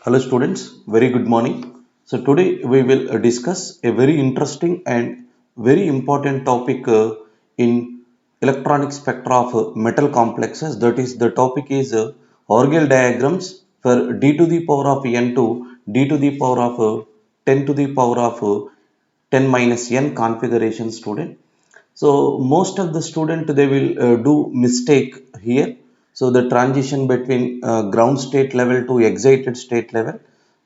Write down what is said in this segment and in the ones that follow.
Hello students, very good morning. So today we will discuss a very interesting and very important topic in electronic spectra of metal complexes. That is, the topic is Orgel diagrams for d to the power of n to d to the power of 10 to the power of 10 minus n configuration, student. So most of the student, they will do mistake here. So the transition between ground state level to excited state level,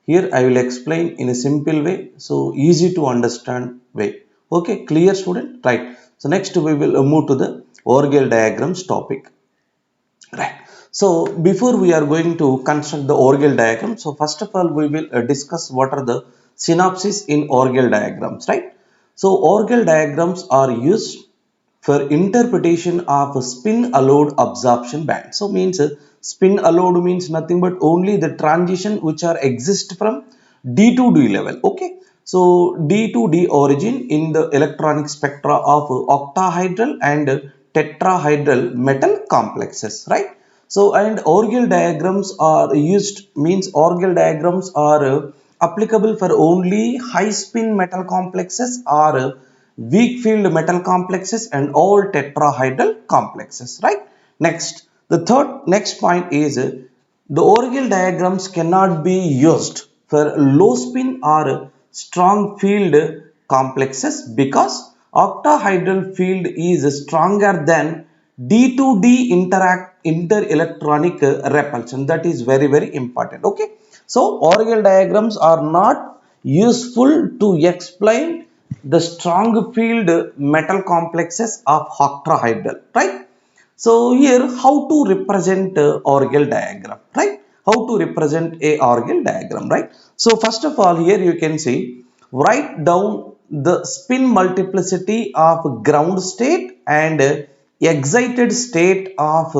here I will explain in a simple way, so easy to understand way. Okay, clear student, right? So next we will move to the Orgel diagrams topic, right? So before we are going to construct the Orgel diagram, so first of all we will discuss what are the synopsis in Orgel diagrams, right? So Orgel diagrams are used for interpretation of a spin allowed absorption band. So means spin allowed means nothing but only the transition which are exist from D to D level. Okay. So D to D origin in the electronic spectra of octahedral and tetrahedral metal complexes, right? So and Orgel diagrams are used, means Orgel diagrams are applicable for only high spin metal complexes or weak field metal complexes and all tetrahedral complexes, right? Next, the next point is the Orgel diagrams cannot be used for low spin or strong field complexes because octahedral field is stronger than D to D interelectronic repulsion. That is very very important. Okay, so Orgel diagrams are not useful to explain the strong field metal complexes of octahedral, right? So here how to represent Orgel diagram, right? How to represent a Orgel diagram, right? So first of all, here you can see, write down the spin multiplicity of ground state and excited state of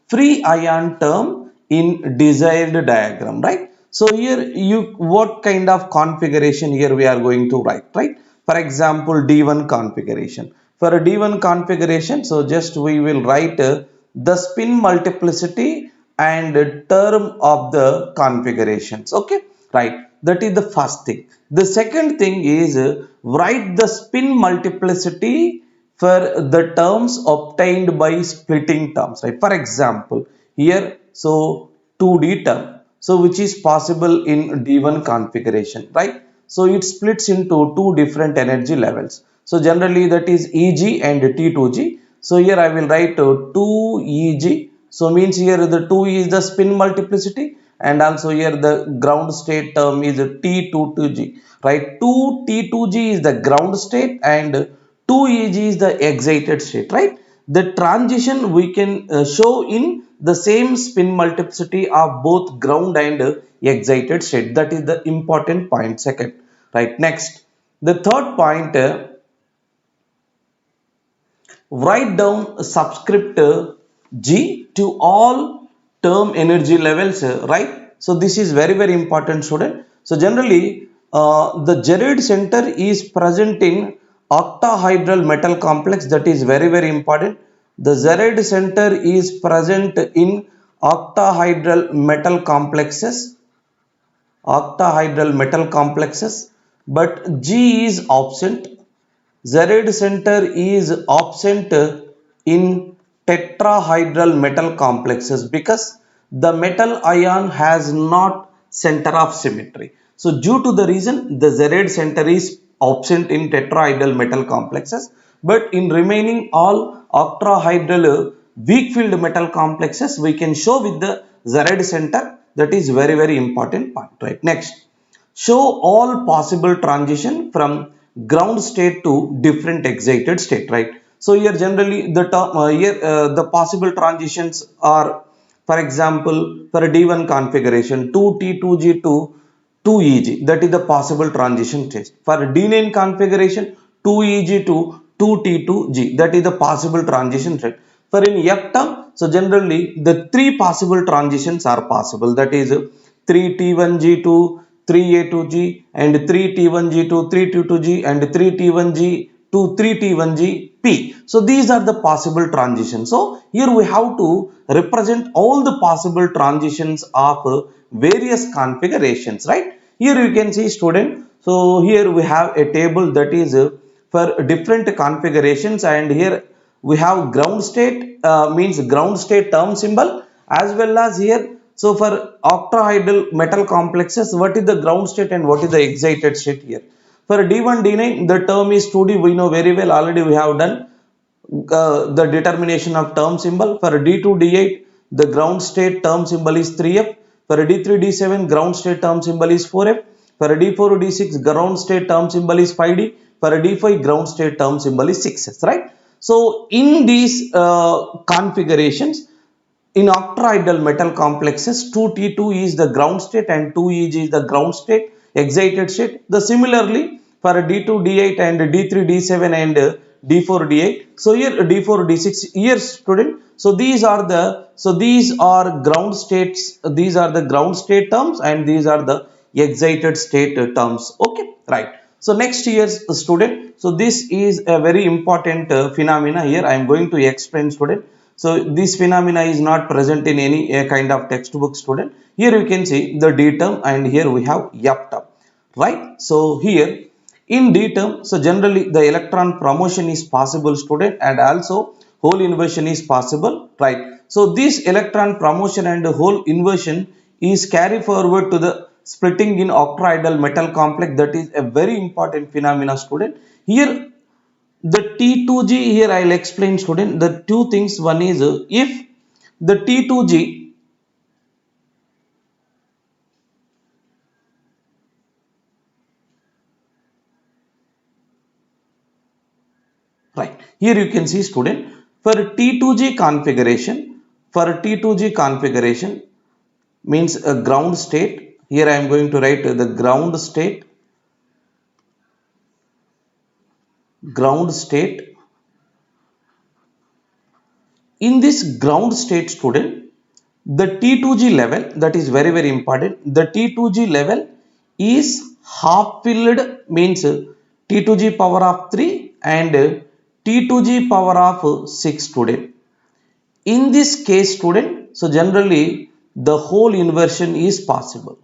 free ion term in desired diagram, right? So here you, what kind of configuration here we are going to write, right? For example, D1 configuration. For a D1 configuration, so just we will write the spin multiplicity and term of the configurations. Okay, right? That is the first thing. The second thing is write the spin multiplicity for the terms obtained by splitting terms, right? For example, here, so 2D term, so which is possible in D1 configuration, right? So it splits into two different energy levels. So generally that is EG and T2G. So here I will write 2EG. So means here the 2 is the spin multiplicity and also here the ground state term is T22G, right? 2T2G is the ground state and 2EG is the excited state, right? The transition we can show in the same spin multiplicity of both ground and excited state. That is the important point. Second, right? Next, the third point, write down subscript G to all term energy levels, right? So this is very very important, student. So generally the Gerard center is present in octahedral metal complex. That is very very important. The Gerard center is present in octahedral metal complexes, but G is absent. Gerard center is absent in tetrahedral metal complexes because the metal ion has not center of symmetry. So due to the reason, the Gerard center is absent in tetrahedral metal complexes, but in remaining all octahedral weak field metal complexes we can show with the Gerard center. That is very very important point, right? Next, show all possible transition from ground state to different excited state, right? So here generally the term, the possible transitions are, for example, for a D1 configuration 2T2G to 2EG, that is the possible transition state. For a D9 configuration 2EG to 2T2G, that is the possible transition state. For in F term, so generally the three possible transitions are possible, that is 3T1G to 3A2G and 3T1G to 3T2G and 3T1G to 3T1G P. So these are the possible transitions. So here we have to represent all the possible transitions of various configurations, right? Here you can see student. So here we have a table that is for different configurations, and here we have ground state means ground state term symbol, as well as here. So for octahedral metal complexes, what is the ground state and what is the excited state here? For D1, D9, the term is 2D. We know very well, already we have done the determination of term symbol. For D2, D8, the ground state term symbol is 3F. For D3, D7, ground state term symbol is 4F. For D4, D6, ground state term symbol is 5D. For D5, ground state term symbol is 6S, right? So in these configurations, in octahedral metal complexes, 2T2 is the ground state and 2EG is the ground state, excited state. The similarly for D2, D8 and D3, D7 and D4, D8. So here D4, D6, here student. So these are ground states. These are the ground state terms and these are the excited state terms. Okay, right. So next year's student. So this is a very important phenomena. Here I am going to explain, student. So this phenomena is not present in any kind of textbook, student. Here you can see the D term and here we have F term, right? So here in D term, so generally the electron promotion is possible, student, and also hole inversion is possible, right? So this electron promotion and hole inversion is carried forward to the splitting in octahedral metal complex. That is a very important phenomena, student. Here the T2G, here I will explain, student, the two things. One is if the T2G, right, here you can see, student, for T2G configuration, means a ground state. Here I am going to write the ground state, in this ground state, student, the T2G level, that is very very important, the T2G level is half filled, means T2G power of 3 and T2G power of 6, student. In this case, student, so generally the hole inversion is possible.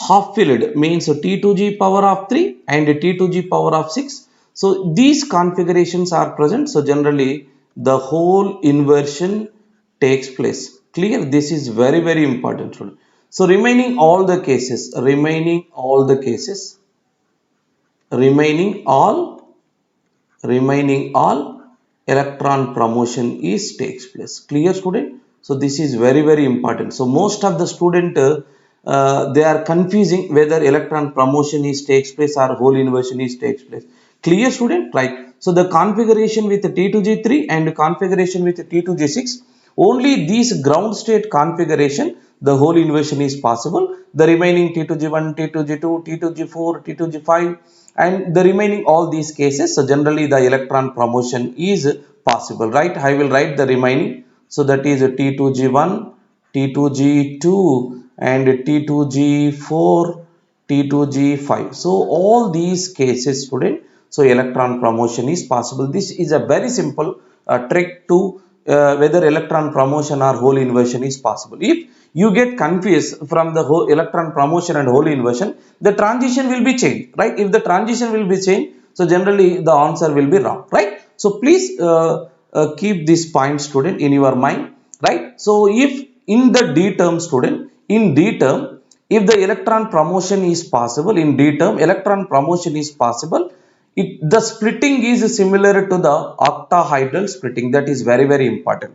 Half filled means T2G power of 3 and T2G power of 6. So these configurations are present. So generally the hole inversion takes place. Clear? This is very very important, student. So remaining all electron promotion is takes place. Clear, student? So this is very very important. So most of the student they are confusing whether electron promotion is takes place or hole inversion is takes place. Clear, student? Right. So the configuration with T2G3 and configuration with T2G6, only these ground state configuration the hole inversion is possible. The remaining T2G1, T2G2, T2G4, T2G5 and the remaining all these cases, so generally the electron promotion is possible, right? I will write the remaining. So that is T2G1, T2G2 and T2G4, T2G5. So all these cases, student, so electron promotion is possible. This is a very simple trick to whether electron promotion or hole inversion is possible. If you get confused from the whole electron promotion and hole inversion, the transition will be changed, right? If the transition will be changed, so generally the answer will be wrong, right? So please keep this point, student, in your mind, right? So if in the D term, student, in D term, if the electron promotion is possible, in D term electron promotion is possible, the splitting is similar to the octahedral splitting. That is very very important.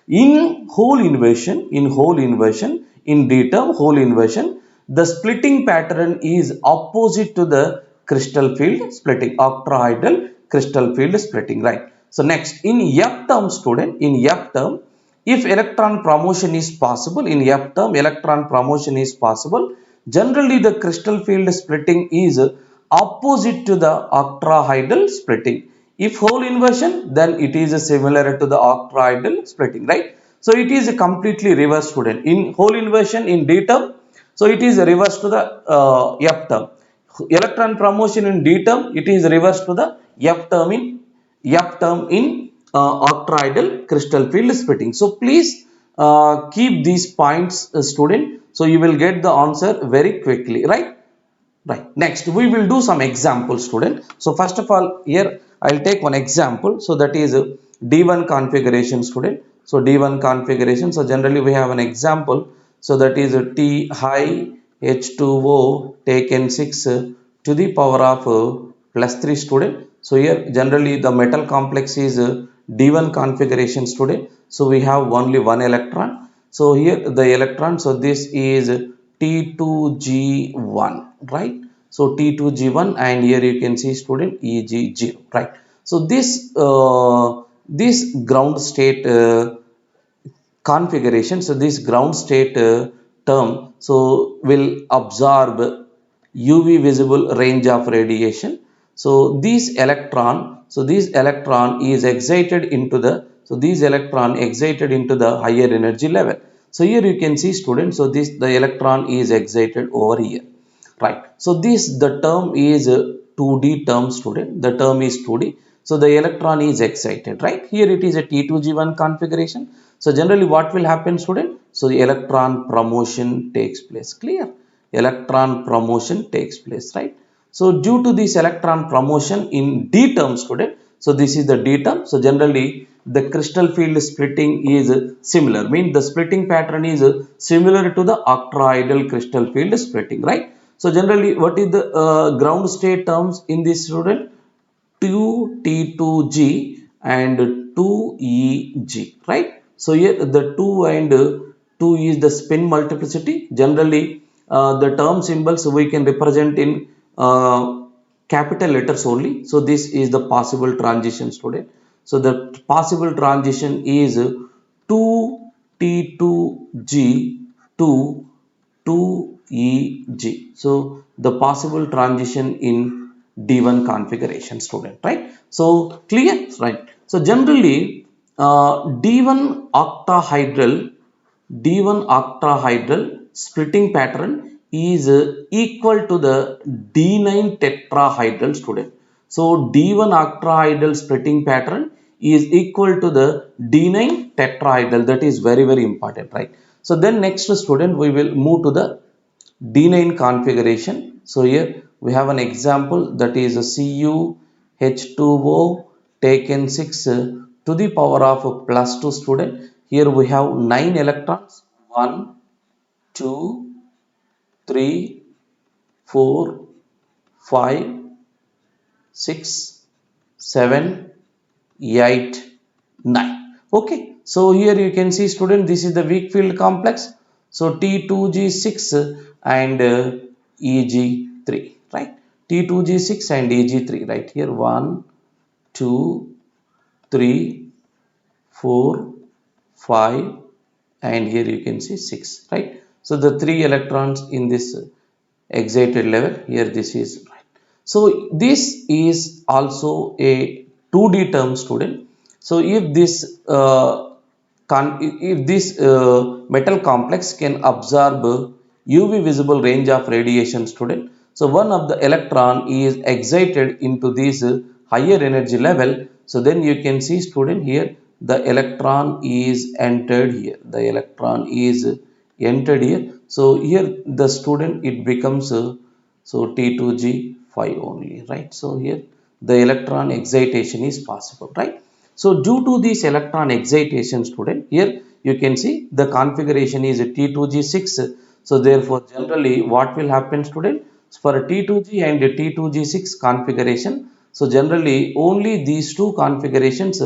In hole inversion, in D term hole inversion, the splitting pattern is opposite to the crystal field splitting, octahedral crystal field splitting, right? So next, in F term, student, in F term, if electron promotion is possible, in F term electron promotion is possible, generally the crystal field splitting is opposite to the octahedral splitting. If hole inversion, then it is similar to the octahedral splitting, right? So it is a completely reverse, student. In hole inversion in D term, so it is reverse to the F term. electron promotion in D term, it is reversed to the F term in octahedral crystal field splitting. So please keep these points, student. So you will get the answer very quickly, right? Right. Next, we will do some examples, student. So first of all, here I'll take one example. So that is D1 configuration, student. So D1 configuration. So generally we have an example. So that is T high H2O taken 6 to the power of plus 3, student. So here generally the metal complex is D1 configuration, student. So we have only one electron. So here the electron. So this is T2G1, right? So T2G1, and here you can see, student, EG0, right? So this ground state configuration, so this ground state term, so will absorb UV visible range of radiation. So this electron is excited into the, so this electron excited into the higher energy level. So here you can see, student, so this the electron is excited over here, right? So this the term is 2D term, student. The term is 2D. So the electron is excited, right? Here it is a T2G1 configuration. So generally what will happen, student? So the electron promotion takes place. Clear? Electron promotion takes place, right? So due to this electron promotion in D term, student, so this is the D term. So generally the crystal field splitting is similar. Means the splitting pattern is similar to the octahedral crystal field splitting, right? So generally what is the ground state terms in this, student? 2T2G and 2EG, right? So here the 2 and 2 is the spin multiplicity. Generally the term symbols we can represent in capital letters only. So this is the possible transition, student. So the possible transition is 2T2G to 2EG. So the possible transition in D1 configuration, student, right? So clear, right? So generally D1 octahedral splitting pattern is equal to the D9 tetrahedral, student. So D1 octahedral splitting pattern is equal to the D9 tetrahedral. That is very, very important, right? So then next, student, we will move to the D9 configuration. So here we have an example, that is a CuH2O taken 6 to the power of plus 2, student. Here we have 9 electrons, 1, 2, 3, 4, 5, 6, 7, 8, 9. Okay, so here you can see, student, this is the weak field complex. So T2G6 and EG3, right? T2G6 and EG3, right? Here 1, 2, 3, 4, 5, and here you can see 6, right? So the 3 electrons in this excited level, here this is, right? So this is also a 2D term, student. So if this metal complex can absorb UV visible range of radiation, student. So one of the electron is excited into this higher energy level. So then you can see, student, here the electron is entered here. The electron is entered here. So here the student, it becomes so T2G5 only, right? So here the electron excitation is possible, right? So due to this electron excitation, student, here you can see the configuration is T2G6. So therefore generally what will happen, student? For T2G and T2G6 configuration, so generally only these two configurations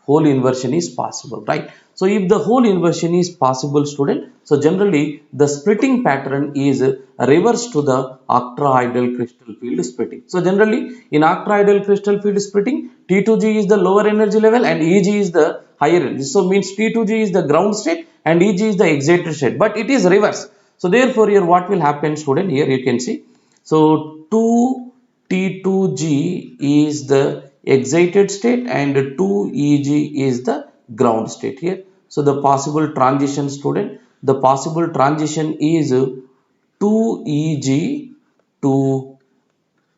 whole inversion is possible, right? So if the whole inversion is possible, student, so generally the splitting pattern is reverse to the octahedral crystal field splitting. So generally in octahedral crystal field splitting, T2G is the lower energy level and EG is the higher energy. So means T2G is the ground state and EG is the excited state, but it is reverse. So therefore here what will happen, student? Here you can see, so 2T2G is the excited state and 2EG is the ground state here. So the possible transition, student, the possible transition is 2EG to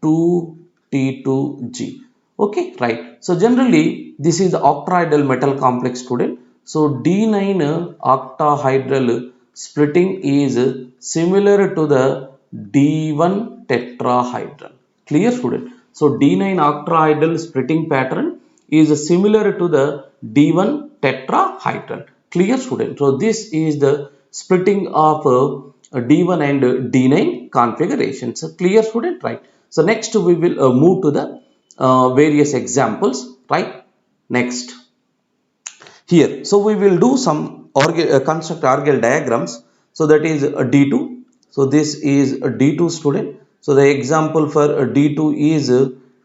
2T2G. Okay, right. So generally this is the octahedral metal complex, student. So D9 octahedral splitting is similar to the D1 tetrahedral. Clear, student? So D9 octahedral splitting pattern is similar to the D1 tetrahedral. Clear, student? So this is the splitting of D1 and D9 configurations. So clear, student? Right. So next we will move to the various examples. Right. Next. Here, so we will do some construct organelle diagrams. So that is a D2. So this is a D2, student. So the example for a D2 is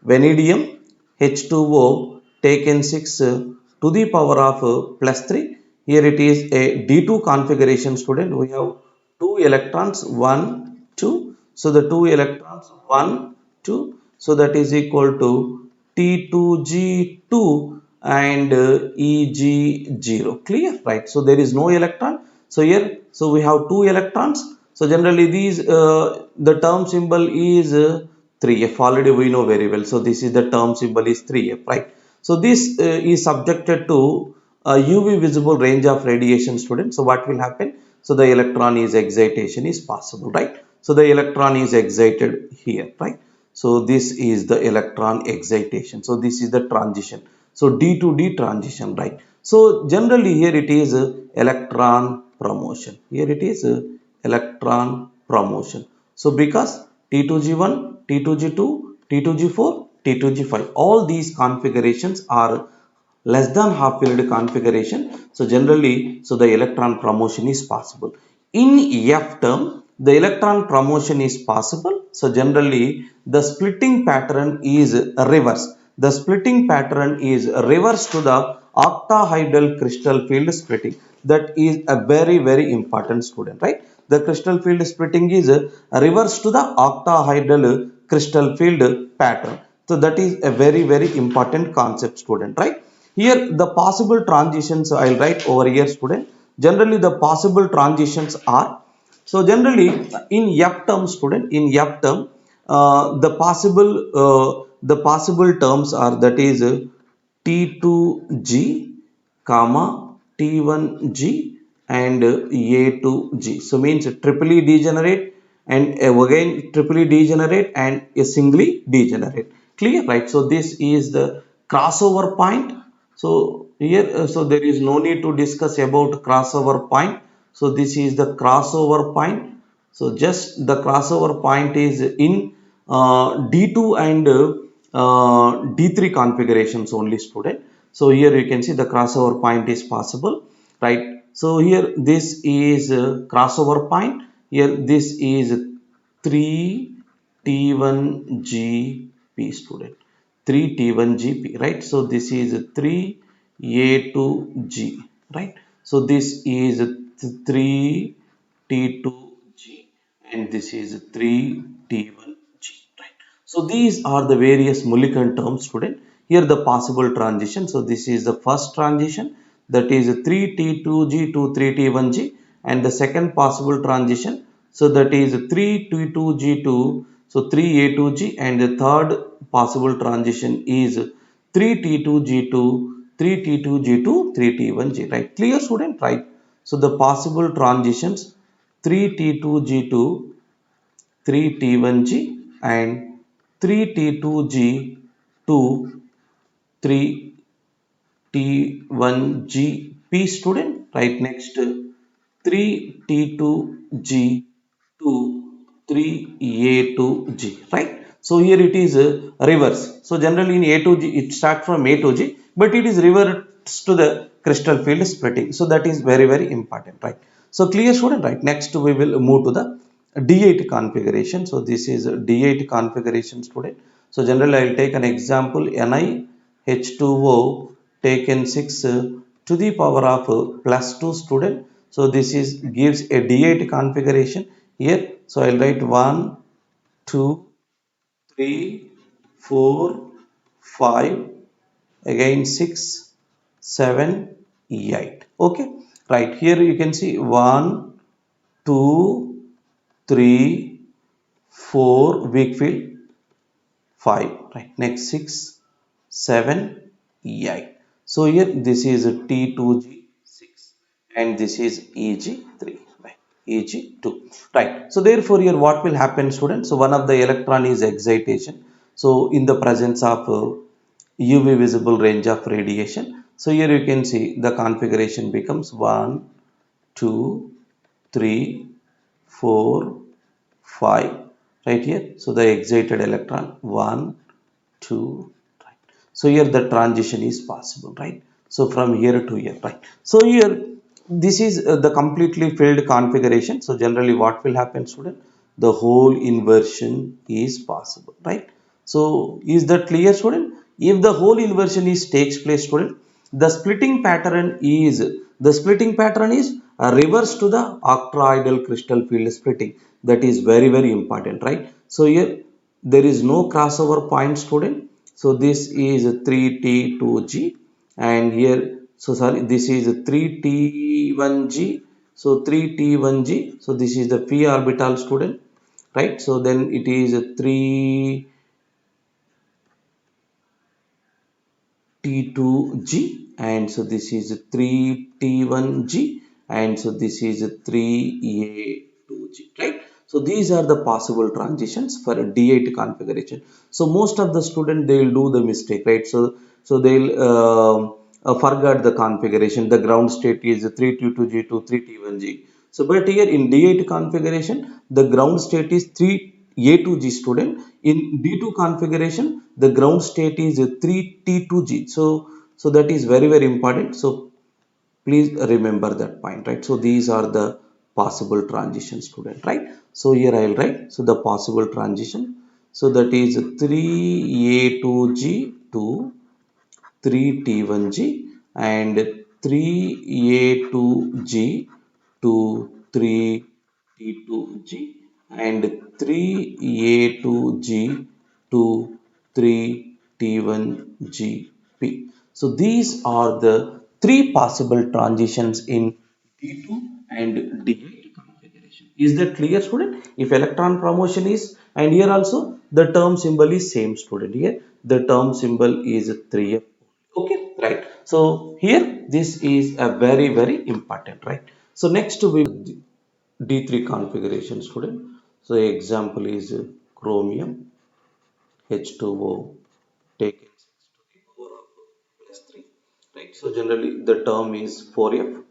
vanadium H2O taken 6 to the power of plus 3. Here it is a D2 configuration, student. We have two electrons, 1, 2. So the two electrons, 1, 2. So that is equal to T2G2 and Eg0. Clear, right? So there is no electron. So here, so we have two electrons. So generally these the term symbol is 3f. Already we know very well. So this is the term symbol is 3f, right? So this is subjected to UV visible range of radiation, student. So what will happen? So the electron is excitation is possible, right? So the electron is excited here, right? So this is the electron excitation. So this is the transition. So D to D transition, right? So generally here it is electron promotion. Here it is electron promotion. So because T2G1, T2G2, T2G4, T2G5, all these configurations are less than half filled configuration. So generally, so the electron promotion is possible. In F term, the electron promotion is possible. So generally, the splitting pattern is reverse. The splitting pattern is reverse to the octahedral crystal field splitting. That is a very important, student, right? The crystal field splitting is reverse to the octahedral crystal field pattern. So that is a very important concept, student, right? Here the possible transitions I'll write over here, student. Generally the possible transitions are, so generally in F term, student, in F term the possible terms are, that is T2G comma T1G and A2G. So means triply degenerate and again triply degenerate and a singly degenerate. Clear, right? So this is the crossover point. So here, so there is no need to discuss about crossover point. So this is the crossover point. So just the crossover point is in D2 and D3 configurations only, student. So here you can see the crossover point is possible, right? So here this is crossover point. Here this is 3T1GP, student. 3T1GP, right? So this is 3A2G, right? So this is 3T2G and this is 3T1G, right? So these are the various Mulliken terms, student. Here the possible transition. So this is the first transition, that is 3T2G to 3T1G, and the second possible transition, so that is 3T2G to, so 3A2G, and the third possible transition is 3T2G to 3T2G to 3T1G, right? Clear, student, right? So the possible transitions 3T2G to 3T1G and 3T2G to 3T1GP, student, right? Next 3T2G to 3A2G, right? So here it is reverse. So generally in A2G it starts from A to G, but it is reverse to the crystal field splitting. So that is very important, right? So clear, student, right? Next we will move to the D8 configuration. So this is D8 configuration, student. So generally I will take an example, NiH2O taken 6 to the power of plus 2, student. So this is gives a D8 configuration here. So I'll write 1, 2, 3, 4, 5, again 6, 7, 8. Okay, right, here you can see 1, 2, 3, 4 weak field, 5, right? Next 6, 7, 8. So here this is a T2G 6 and this is EG3, right? EG2, right? So therefore here what will happen, students? So one of the electron is excitation. So in the presence of UV visible range of radiation. So here you can see the configuration becomes 1, 2, 3, 4, 5, right here. So the excited electron 1, 2, right. So here the transition is possible, right? So from here to here, right? So here this is the completely filled configuration. So generally what will happen, student? The whole inversion is possible, right? So is that clear, student? If the whole inversion is takes place, student, the splitting pattern is reverse to the octahedral crystal field splitting. That is very very important, right? So here there is no crossover point, student. So this is 3T2G and here, so sorry, this is 3T1G. So 3T1G, so this is the p orbital, student, right? So then it is 3 T2G and so this is 3T1G and so this is 3A2G, right? So these are the possible transitions for a D8 configuration. So most of the student they will do the mistake, right? So they'll forget the configuration. The ground state is 3T2G to 3T1G. So but here in D8 configuration the ground state is 3A2G, student. In D2 configuration the ground state is 3T2G. So that is very very important. So please remember that point, right? So these are the possible transition, student, right? So here I will write, so the possible transition, so that is 3A2G to 3T1G and 3A2G to 3T2G and 3A2G to 3T1GP. So these are the three possible transitions in D2 and D8 configuration. Is that clear, student? If electron promotion is, and here also the term symbol is same, student. Here the term symbol is 3F. Okay, right? So here this is a very very important, right? So next we D3 configuration, student. So example is chromium H2O taken 6 to the power of plus 3, right? So generally the term is 4F.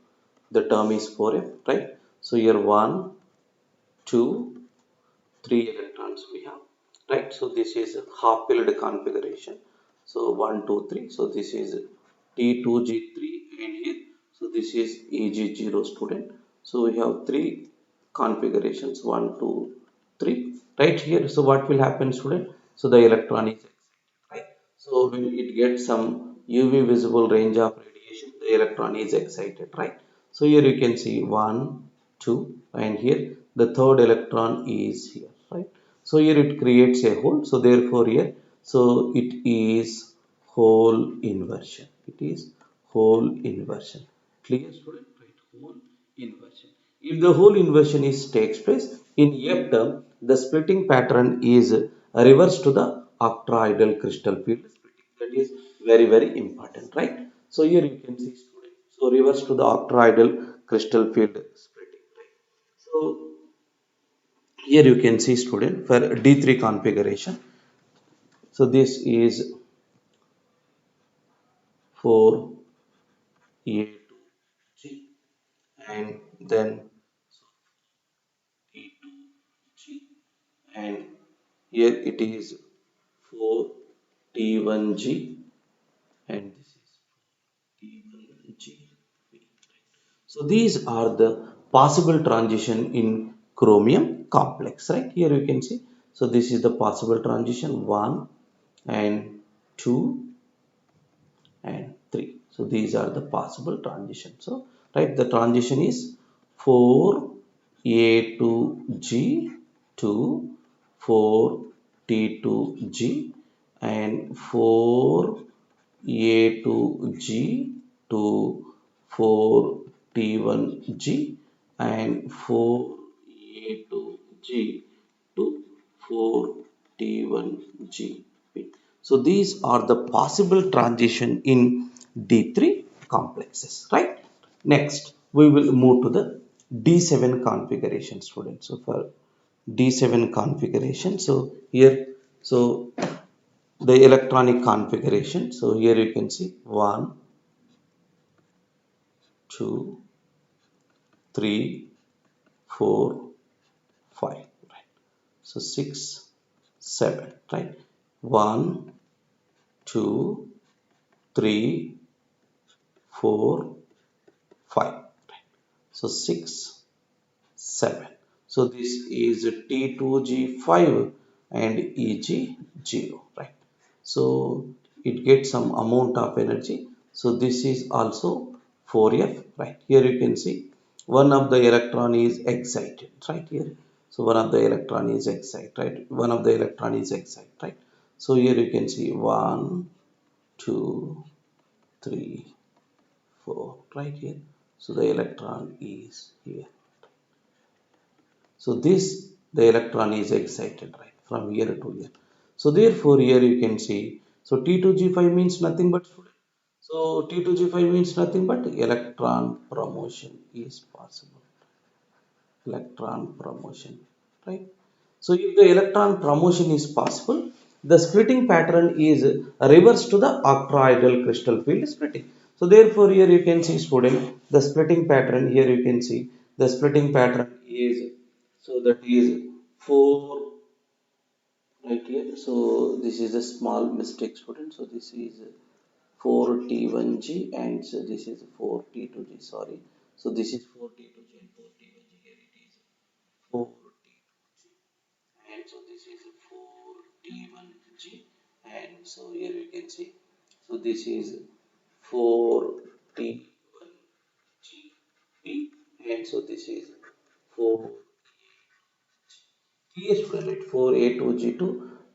The term is 4F, right? So here 1, 2, 3 electrons we have, right? So this is half filled configuration. So 1, 2, 3. So this is T2G3 and here, so this is EG0, student. So we have three configurations, 1, 2, 3, right here. So what will happen, student? So the electron is excited, right? So when it gets some UV visible range of radiation, the electron is excited, right? So here you can see 1, 2 and here the third electron is here, right? So here it creates a hole. So therefore here, so it is hole inversion. It is hole inversion. Clear, student? Right? Hole inversion. If the hole inversion is takes place in F term, the splitting pattern is reverse to the octahedral crystal field splitting. That is very very important, right? So here you can see, student. So reverse to the octahedral crystal field splitting, right? So here you can see, student, for D3 configuration. So this is for A2G and then T2G and here it is for T1G and this is T1G. So these are the possible transition in chromium complex, right? Here you can see. So this is the possible transition 1 and 2 and 3. So these are the possible transitions. So right, the transition is 4A to G to 4T2G and 4A to G to 4T1G and 4A to G to 4T1G. So these are the possible transition in D3 complexes, right? Next, we will move to the D7 configuration, students. So for D7 configuration, so here, so the electronic configuration. So here you can see 1, 2, 3, 4, 5. Right? So 6, 7. Right? 1, 2, 3, 4, 5. Right? So 6, 7. So this is T2G5 and EG0. Right? So it gets some amount of energy. So this is also 4F. Right? Here you can see one of the electron is excited. Right here. So one of the electron is excited. Right? One of the electron is excited. Right? So here you can see 1, 2, 3, 4. Right here. So the electron is here. So this the electron is excited, right, from here to here. So therefore here you can see, so T2G5 means nothing but, so T2G5 means nothing but electron promotion is possible. Electron promotion, right? So if the electron promotion is possible, the splitting pattern is reverse to the octahedral crystal field splitting. So therefore here you can see, student, the splitting pattern, here you can see the splitting pattern is, so that is 4 right here. So this is a small mistake, student. So this is 4T1G and so this is 4T2G, sorry. So this is 4T2G and 4T1G, here it is 4T2G and so this is 4T1G and so here you can see, so this is 4T1G and so this is 4 Yes, student, right? 4A2G2,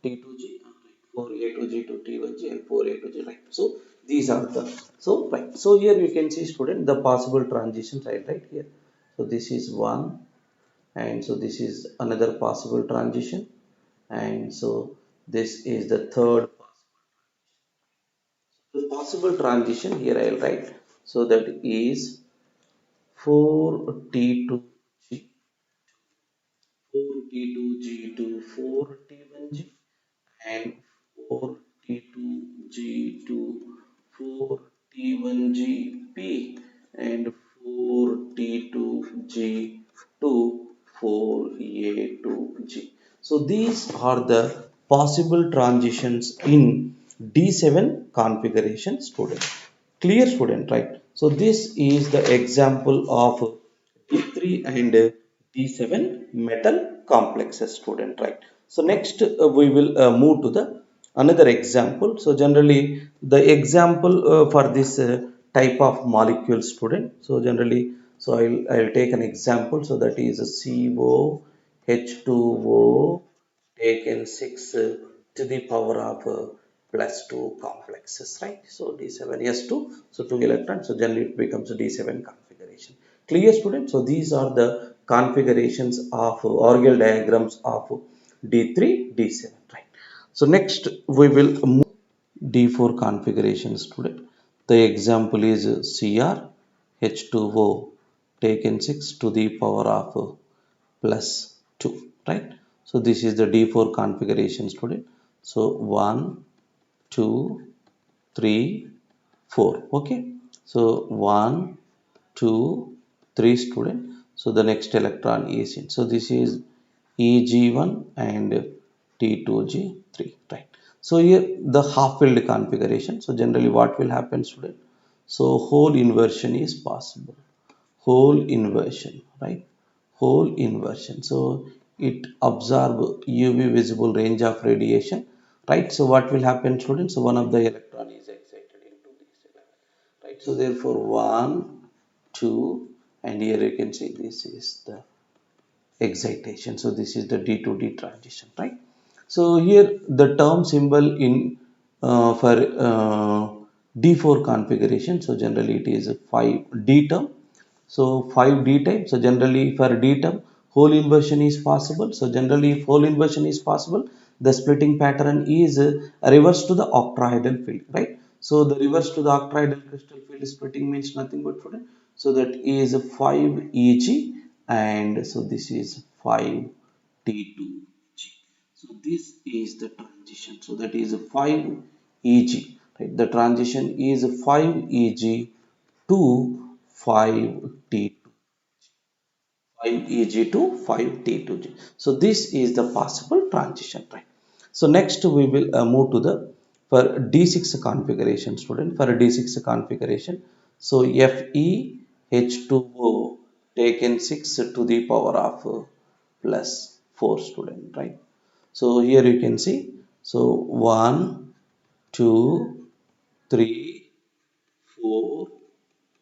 T2G, right? 4A2G2, T1G, and 4A2G, right? So these are the, so right. So here you can see, student, the possible transitions, right here. So this is one, and so this is another possible transition, and so this is the third possible transition. Here I'll write. So that is 4T2G, 4T2G2, 4T1G, and 4T2G2, 4T1GP, and 4T2G2, 4A2G. So these are the possible transitions in D7 configuration, student. Clear, student, right? So this is the example of D3 and D7 metal complexes, student, right? So next we will move to the another example. So generally the example for this type of molecule, student. So generally, so I'll take an example. So that is a COH2O taken 6 to the power of plus 2 complexes, right? So D7S2, so 2 electrons, so generally it becomes a D7 configuration. Clear, students? So these are the configurations of Orgel diagrams of D3, D7, right? So next we will move D4 configuration, student. The example is Cr H2O taken 6 to the power of plus 2, right? So this is the D4 configuration, student. So 1, 2, 3, 4. Okay. So 1, 2, 3, student. So the next electron is in. So this is EG1 and T2G3, right? So here the half filled configuration. So generally what will happen, student? So hole inversion is possible. Hole inversion, right? Hole inversion. So it absorb UV visible range of radiation, right? So what will happen, students? So one of the electron is excited into this electron, right? So therefore 1, 2, and here you can see this is the excitation. So this is the D to D transition, right? So here the term symbol in for D4 configuration. So generally it is a 5D term. So 5D type. So generally for D term, hole inversion is possible. So generally if hole inversion is possible, the splitting pattern is reverse to the octahedral field, right? So the reverse to the octahedral crystal field splitting means nothing but student. So that is 5 Eg, and so this is 5 T2G. So this is the transition. So that is 5 Eg, right? The transition is 5 Eg to 5 T2. 5 Eg to 5 T2G. So this is the possible transition, right? So next we will move to the for D6 configuration, student. For D6 configuration, so FeH2O taken 6 to the power of plus 4, student, right? So here you can see, so 1, 2, 3, 4,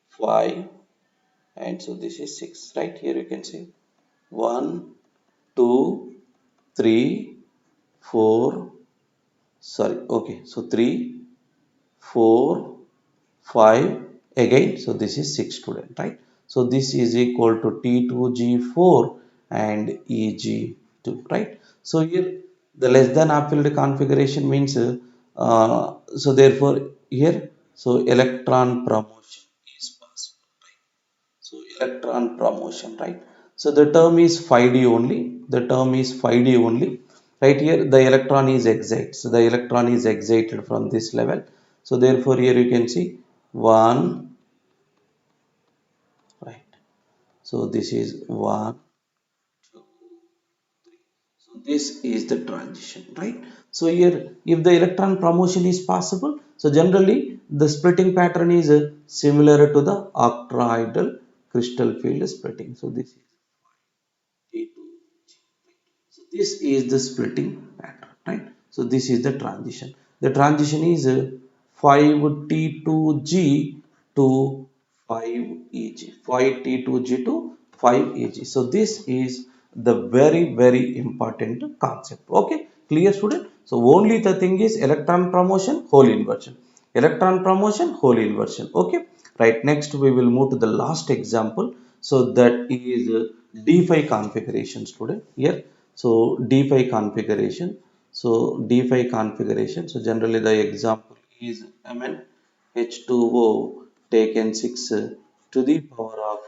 5, and so this is 6, right? Here you can see 1, 2, 3, 4, sorry, okay, so 3, 4, 5, again, so this is 6, student, right? So this is equal to T2G4 and EG2, right? So here the less than upfilled configuration means, so therefore here, so electron promotion is possible. So electron promotion, right? So the term is 5D only. The term is 5D only. Right here, the electron is excited. So the electron is excited from this level. So therefore, here you can see one, right? So this is one. So this is the transition, right? So here, if the electron promotion is possible, so generally the splitting pattern is similar to the octahedral crystal field splitting. So this is T2. So this is the splitting pattern, right? So this is the transition. The transition is 5T2G to 5EG. 5T2G to 5EG. So this is the very important concept. Okay, clear, student? So only the thing is electron promotion, hole inversion. Electron promotion, hole inversion. Okay, right. Next we will move to the last example. So that is D5 configuration, student. Here, so D5 configuration. So D5 configuration. So generally the example is MnH2O taken 6 to the power of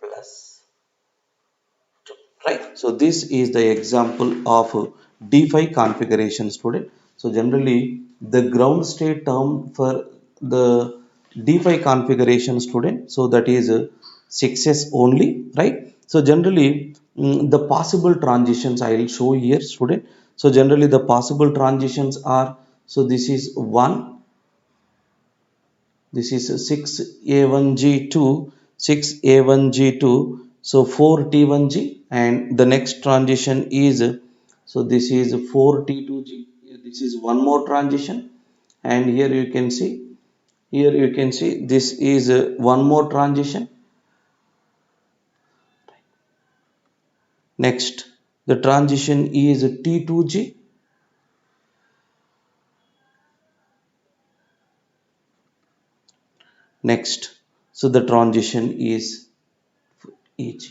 plus 2, right? So this is the example of D5 configuration, student. So generally the ground state term for the D5 configuration, student. So that is 6s only, right? So generally the possible transitions I will show here, student. So generally the possible transitions are, so this is 1, this is 6A1G2, 6A1G2, so 4T1G, and the next transition is, so this is 4T2G. This is one more transition, and here you can see this is one more transition. Next, the transition is T2G. Next, so the transition is EG.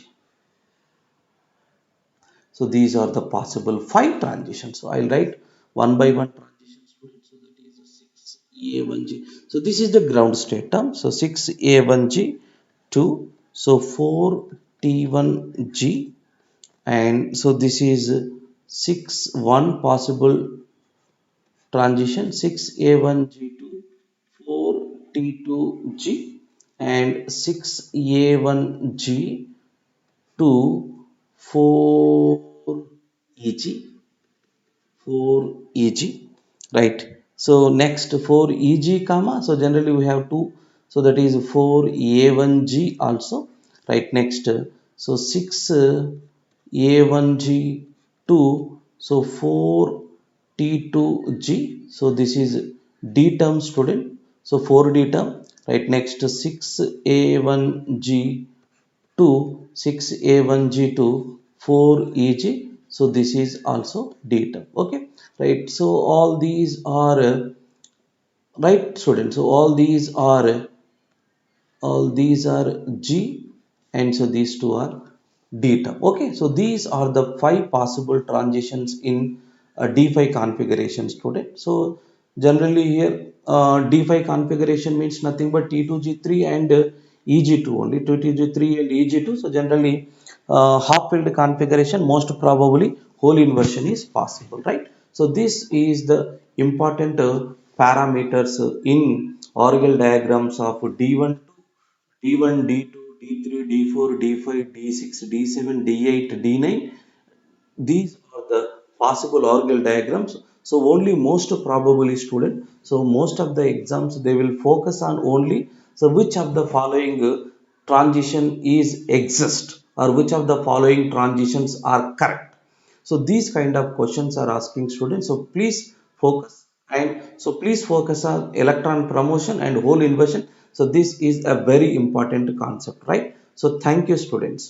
So these are the possible 5 transitions. So I'll write one by one transitions. So that is 6A1G. So this is the ground state term. So 6A1G, 2. So 4T1G, and so this is 6 1 possible transition, 6A1G2, 4T2G, and 6A1G to 4EG, 4EG, right? So next 4EG comma, so generally we have two, so that is 4A1G also, right? Next, so 6A1G2, so 4T2G, so this is D term, student. So 4D term, right? Next 6A1G2, 6A1G2, 4EG, so this is also D term. Okay, right? So all these are right, students. So all these are G, and so these two are D term. Okay, so these are the 5 possible transitions in a D5 configuration student. So generally here D5 configuration means nothing but T2 G3 and EG2 only, T2 G3 and EG2. So generally half filled configuration, most probably whole inversion is possible, right? So this is the important parameters in Orgel diagrams of D1 D1, D2, D3, D4, D5, D6, D7, D8, D9. These are the possible organelle diagrams. So only most probably student. So most of the exams they will focus on only, so which of the following transition is exist, or which of the following transitions are correct. So these kind of questions are asking students. So please focus, and so please focus on electron promotion and hole inversion. So this is a very important concept, right? So thank you students.